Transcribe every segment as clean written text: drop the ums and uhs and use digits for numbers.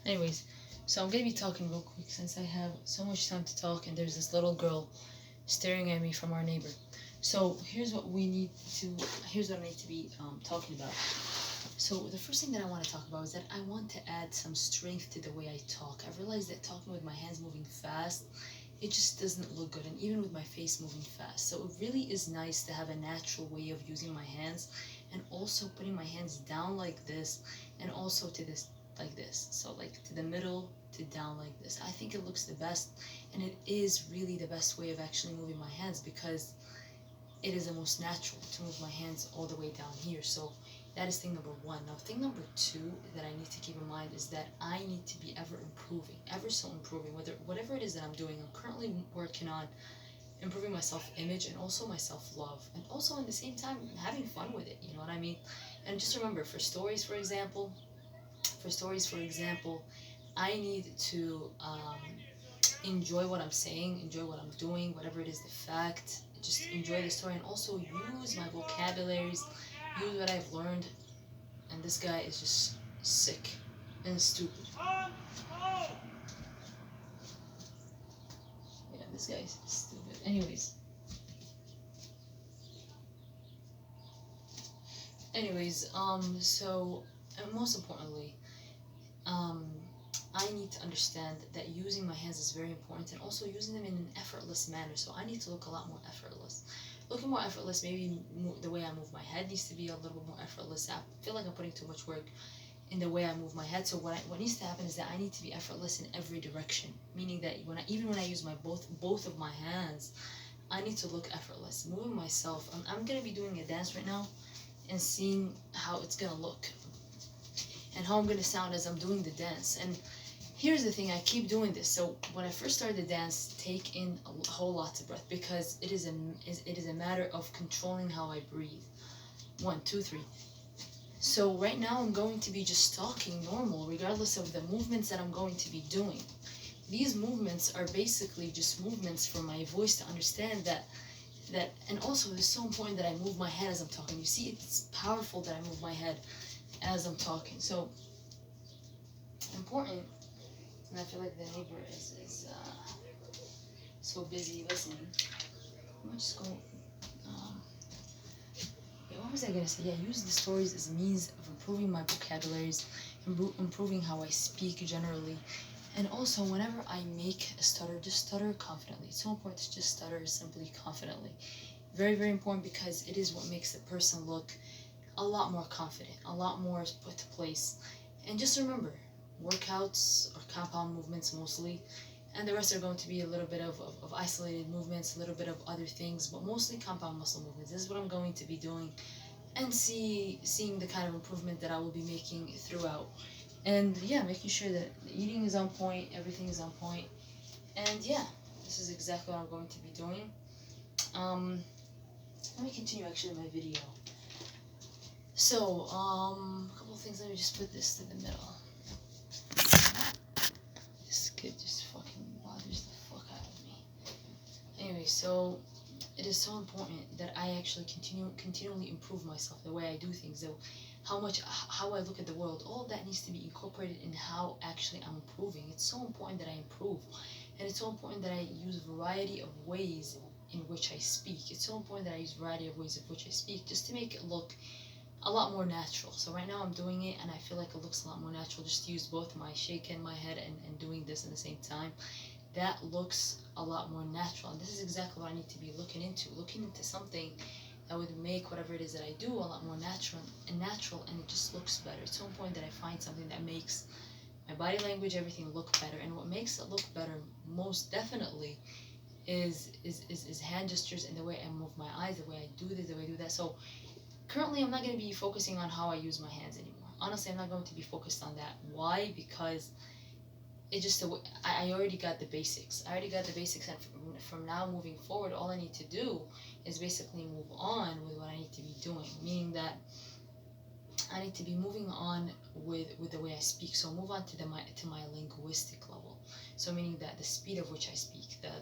Anyways, so I'm gonna be talking real quick since I have so much time to talk, and there's this little girl staring at me from our neighbor. So here's what I need to be talking about. So the first thing that I want to talk about is that I want to add some strength to the way I talk. I've realized that talking with my hands moving fast, it just doesn't look good, and even with my face moving fast. So it really is nice to have a natural way of using my hands, and also putting my hands down like this, and also to this like this. So like to the middle to down like this. I think it looks the best, and it is really the best way of actually moving my hands, because it is the most natural to move my hands all the way down here. So that is thing number one. Now, thing number two that I need to keep in mind is that I need to be ever improving, ever so improving, whatever it is that I'm doing. I'm currently working on improving my self-image and also my self-love, and also at the same time having fun with it. You know what I mean? And just remember, for stories, for example, I need to enjoy what I'm saying, enjoy what I'm doing, whatever it is, the fact. Just enjoy the story, and also use my vocabularies, use what I've learned. And this guy is just sick and stupid. Yeah, this guy is stupid. So, and most importantly, um, I need to understand that using my hands is very important, and also using them in an effortless manner. So I need to look a lot more effortless. Looking more effortless, maybe the way I move my head needs to be a little more effortless. I feel like I'm putting too much work in the way I move my head. So what needs to happen is that I need to be effortless in every direction. Meaning that even when I use my both of my hands, I need to look effortless. Moving myself. I'm gonna be doing a dance right now, and seeing how it's gonna look, and how I'm gonna sound as I'm doing the dance. And here's the thing, I keep doing this. So when I first started the dance, take in a whole lot of breath, because it is a matter of controlling how I breathe. 1, 2, 3. So right now I'm going to be just talking normal, regardless of the movements that I'm going to be doing. These movements are basically just movements for my voice to understand that, and also it's so important that I move my head as I'm talking. You see, it's powerful that I move my head as I'm talking. So important. And I feel like the neighbor is so busy listening. I'm just going. Um, yeah, what was I gonna say? Yeah, use the stories as a means of improving my vocabularies, improving how I speak generally, and also whenever I make a stutter, just stutter confidently. It's so important to just stutter simply confidently. Very, very important, because it is what makes the person look a lot more confident, a lot more put to place. And just remember, workouts or compound movements mostly, and the rest are going to be a little bit of isolated movements, a little bit of other things, but mostly compound muscle movements. This is what I'm going to be doing, and seeing the kind of improvement that I will be making throughout. And yeah, making sure that the eating is on point, everything is on point. And yeah, this is exactly what I'm going to be doing. Um, Let me continue actually my video. So, a couple of things. Let me just put this to the middle. This kid just fucking bothers the fuck out of me. Anyway, so it is so important that I actually continually improve myself, the way I do things, how I look at the world. All of that needs to be incorporated in how actually I'm improving. It's so important that I improve, and it's so important that I use a variety of ways in which I speak. It's so important that I use a variety of ways in which I speak, just to make it look a lot more natural. So right now I'm doing it, and I feel like it looks a lot more natural, just to use both my shaking my head and doing this at the same time. That looks a lot more natural, and this is exactly what I need to be looking into something that would make whatever it is that I do a lot more natural, and it just looks better. It's so important that I find something that makes my body language, everything look better. And what makes it look better most definitely is hand gestures, and the way I move my eyes, the way I do this, the way I do that. So currently I'm not going to be focusing on how I use my hands anymore. Honestly, I'm not going to be focused on that. Why? Because it just I already got the basics. I already got the basics, and from now moving forward, all I need to do is basically move on with what I need to be doing. Meaning that I need to be moving on with the way I speak. So move on to my linguistic level. So meaning that the speed of which I speak, the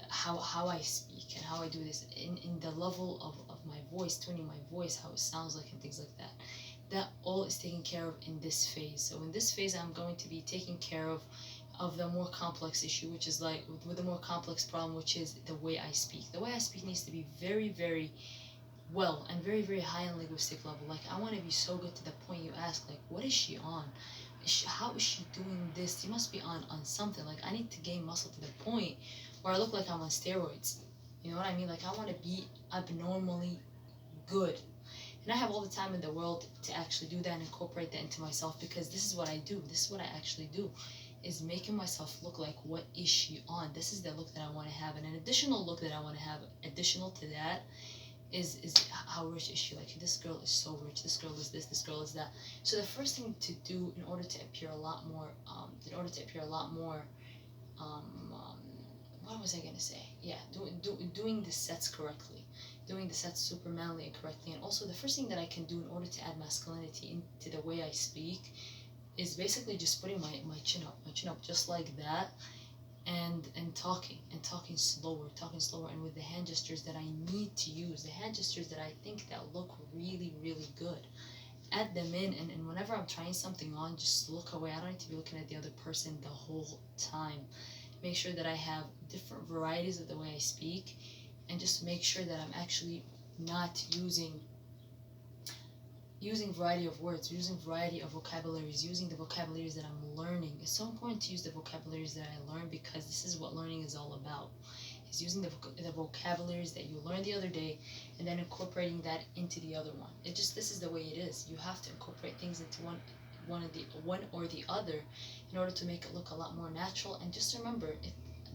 how I speak and how I do this in the level of my voice, tuning my voice, how it sounds like, and things like that. that all is taken care of in this phase. So in this phase, I'm going to be taking care of the more complex issue, which is like with the more complex problem, which is the way I speak. The way I speak needs to be very, very well and very, very high on linguistic level. Like, I want to be so good to the point you ask, like, what is she on? How is she doing this? She must be on something. Like, I need to gain muscle to the point where I look like I'm on steroids. You know what I mean? Like, I want to be abnormally good. And I have all the time in the world to actually do that and incorporate that into myself, because this is what I do. This is what I actually do, is making myself look like, what is she on? This is the look that I want to have. And an additional look that I want to have, additional to that, is how rich is she? Like, this girl is so rich. This girl is this girl is that. So the first thing to do in order to appear a lot more, what was I gonna say? Yeah, doing the sets correctly, doing the sets super manly and correctly. And also, the first thing that I can do in order to add masculinity into the way I speak is basically just putting my chin up just like that, and talking slower, and with the hand gestures that I need to use, the hand gestures that I think that look really, really good. Add them in, and whenever I'm trying something on, just look away. I don't need to be looking at the other person the whole time. Make sure that I have different varieties of the way I speak, and just make sure that I'm actually not using variety of words, using variety of vocabularies, using the vocabularies that I'm learning. It's so important to use the vocabularies that I learn, because this is what learning is all about. Is using the vocabularies that you learned the other day, and then incorporating that into the other one. This is the way it is. You have to incorporate things into one or the other in order to make it look a lot more natural. And just remember,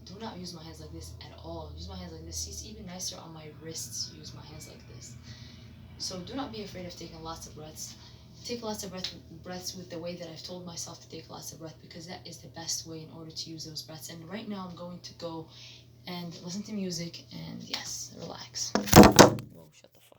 do not use my hands like this at all. Use my hands like this. It's even nicer on my wrists. Use my hands like this. So do not be afraid of taking lots of breaths. Take lots of breaths with the way that I've told myself to take lots of breath, because that is the best way in order to use those breaths. And right now I'm going to go and listen to music and, yes, relax. Whoa, shut the fuck